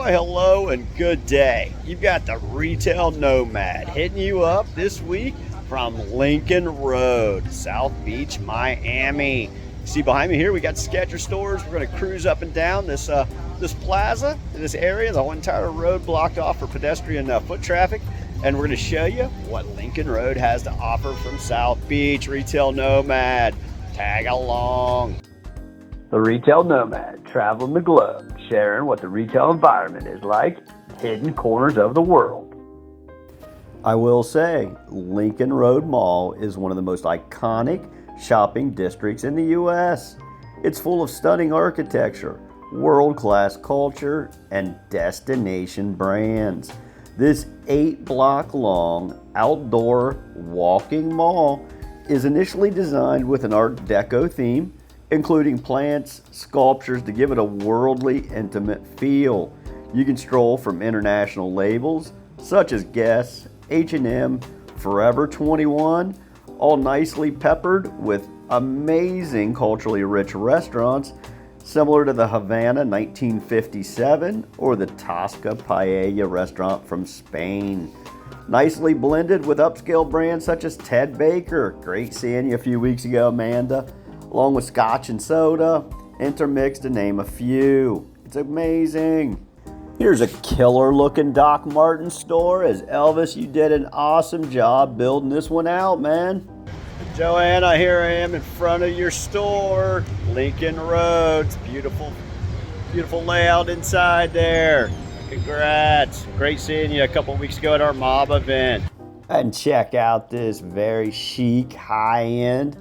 Why, hello and good day. You've got the Retail Nomad hitting you up this week from Lincoln Road, South Beach, Miami. See behind me here, we got Skechers stores. We're going to cruise up and down this plaza, this area, the whole entire road blocked off for pedestrian foot traffic. And we're going to show you what Lincoln Road has to offer from South Beach. Retail Nomad, tag along. The Retail Nomad, traveling the globe, sharing what the retail environment is like, hidden corners of the world. I will say, Lincoln Road Mall is one of the most iconic shopping districts in the U.S. It's full of stunning architecture, world-class culture, and destination brands. This 8-block-long outdoor walking mall is initially designed with an Art Deco theme, including plants, sculptures to give it a worldly, intimate feel. You can stroll from international labels such as Guess, H&M, Forever 21, all nicely peppered with amazing culturally rich restaurants similar to the Havana 1957 or the Tosca Paella restaurant from Spain. Nicely blended with upscale brands such as Ted Baker, great seeing you a few weeks ago, Amanda, along with scotch and soda, intermixed to name a few. It's amazing. Here's a killer looking Doc Martens store. As Elvis, you did an awesome job building this one out, man. Joanna, here I am in front of your store, Lincoln Road. It's beautiful, beautiful layout inside there. Congrats. Great seeing you a couple weeks ago at our mob event. And check out this very chic, high-end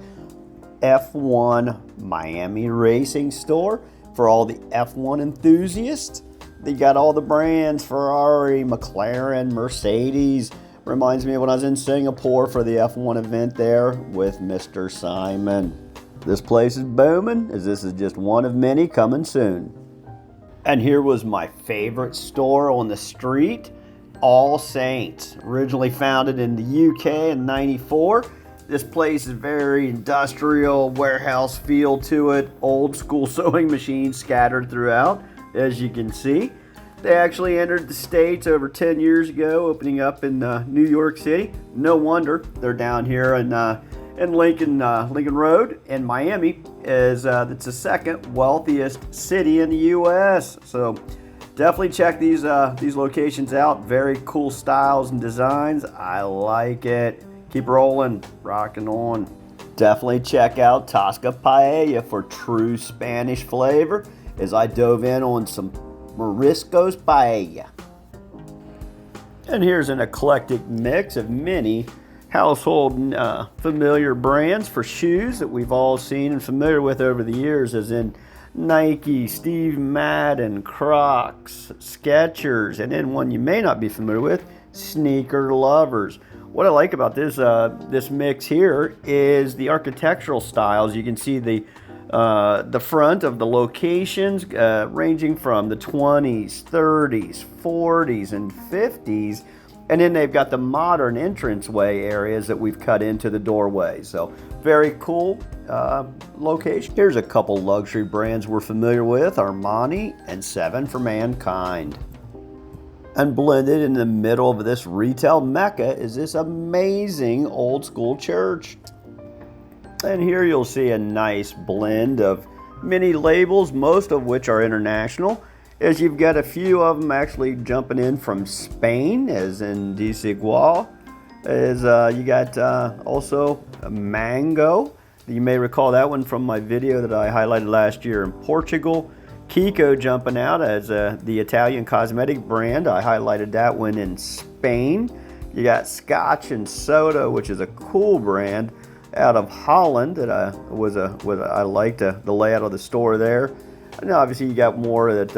F1 Miami racing store for all the F1 enthusiasts. They got all the brands: Ferrari, McLaren, Mercedes. Reminds me of when I was in Singapore for the F1 event there with Mr. Simon. This place is booming, as this is just one of many coming soon. And here was my favorite store on the street, All Saints. Originally founded in the UK in '94. This place is very industrial, warehouse feel to it, old school sewing machines scattered throughout, as you can see. They actually entered the States over 10 years ago, opening up in New York City. No wonder they're down here in Lincoln Road in Miami. It's the second wealthiest city in the U.S. So definitely check these locations out. Very cool styles and designs. I like it. Keep rolling, rocking on. Definitely check out Tosca Paella for true Spanish flavor as I dove in on some Morisco's Paella. And here's an eclectic mix of many household familiar brands for shoes that we've all seen and familiar with over the years, as in Nike, Steve Madden, Crocs, Skechers, and then one you may not be familiar with, sneaker lovers. What I like about this mix here is the architectural styles. You can see the front of the locations ranging from the 20s, 30s, 40s, and 50s. And then they've got the modern entranceway areas that we've cut into the doorway. So very cool location. Here's a couple luxury brands we're familiar with, Armani and Seven for Mankind. And blended in the middle of this retail mecca is this amazing old school church. And here you'll see a nice blend of many labels, most of which are international, as you've got a few of them actually jumping in from Spain, as in Desigual, as you got also a Mango. You may recall that one from my video that I highlighted last year in Portugal. Kiko jumping out as the Italian cosmetic brand. I highlighted that one in Spain. You got Scotch and Soda, which is a cool brand out of Holland that I liked the layout of the store there. And obviously you got more that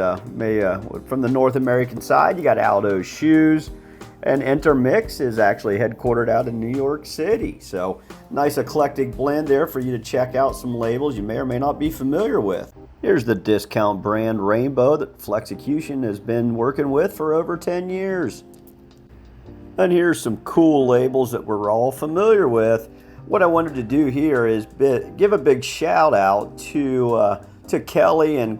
from the North American side. You got Aldo's Shoes, and Intermix is actually headquartered out in New York City. So nice eclectic blend there for you to check out some labels you may or may not be familiar with. Here's the discount brand Rainbow that Flexecution has been working with for over 10 years. And here's some cool labels that we're all familiar with. What I wanted to do here is give a big shout out to to Kelly and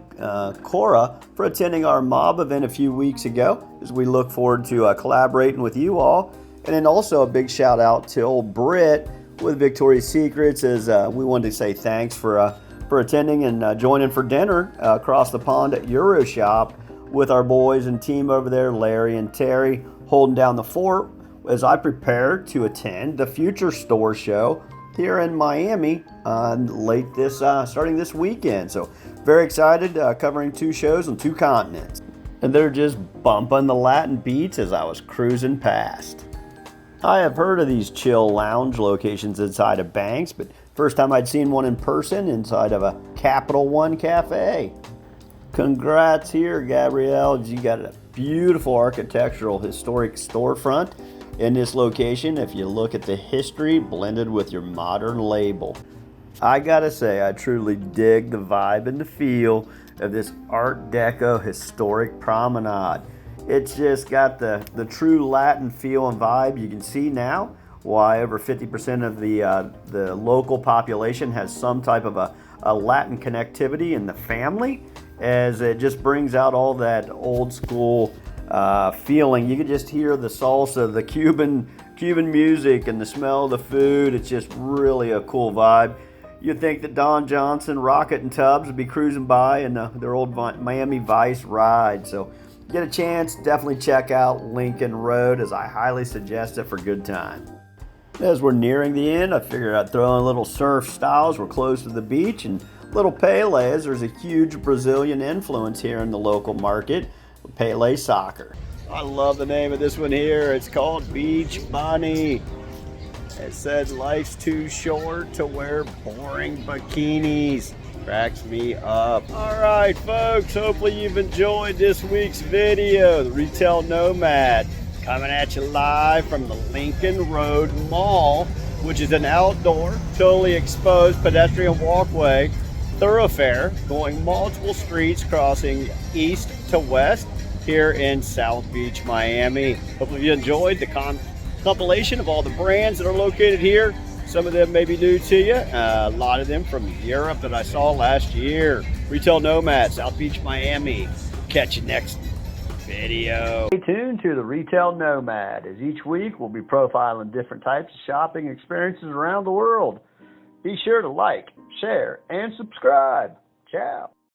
Cora for attending our mob event a few weeks ago, as we look forward to collaborating with you all. And then also a big shout out to old Britt with Victoria's Secrets, as we wanted to say thanks for attending and joining for dinner across the pond at EuroShop with our boys and team over there, Larry and Terry, holding down the fort as I prepare to attend the Future Store show here in Miami starting this weekend. So very excited, covering 2 shows on 2 continents. And they're just bumping the Latin beats as I was cruising past. I have heard of these chill lounge locations inside of banks, but first time I'd seen one in person inside of a Capital One cafe. Congrats here, Gabrielle. You got a beautiful architectural historic storefront in this location if you look at the history blended with your modern label. I gotta say, I truly dig the vibe and the feel of this Art Deco historic promenade. It's just got the true Latin feel and vibe. You can see now why over 50% of the local population has some type of a Latin connectivity in the family, as it just brings out all that old school feeling. You can just hear the salsa, the Cuban music, and the smell of the food. It's just really a cool vibe. You'd think that Don Johnson, Rocket, and Tubbs would be cruising by in their old Miami Vice ride. So get a chance, definitely check out Lincoln Road, as I highly suggest it for a good time. As we're nearing the end, I figured I'd throw in a little surf styles. We're close to the beach, and little Pele, as there's a huge Brazilian influence here in the local market. Pele soccer. I love the name of this one here. It's called Beach Bunny. It said life's too short to wear boring bikinis. Cracks me up. All right, folks, hopefully you've enjoyed this week's video. The Retail Nomad coming at you live from the Lincoln Road Mall, which is an outdoor, totally exposed pedestrian walkway thoroughfare going multiple streets crossing east to west here in South Beach, Miami. Hopefully you enjoyed the compilation of all the brands that are located here. Some of them may be new to you, a lot of them from Europe that I saw last year. Retail Nomad, South Beach, Miami. Catch you next video. Stay tuned to the Retail Nomad, as each week we'll be profiling different types of shopping experiences around the world. Be sure to like, share, and subscribe. Ciao.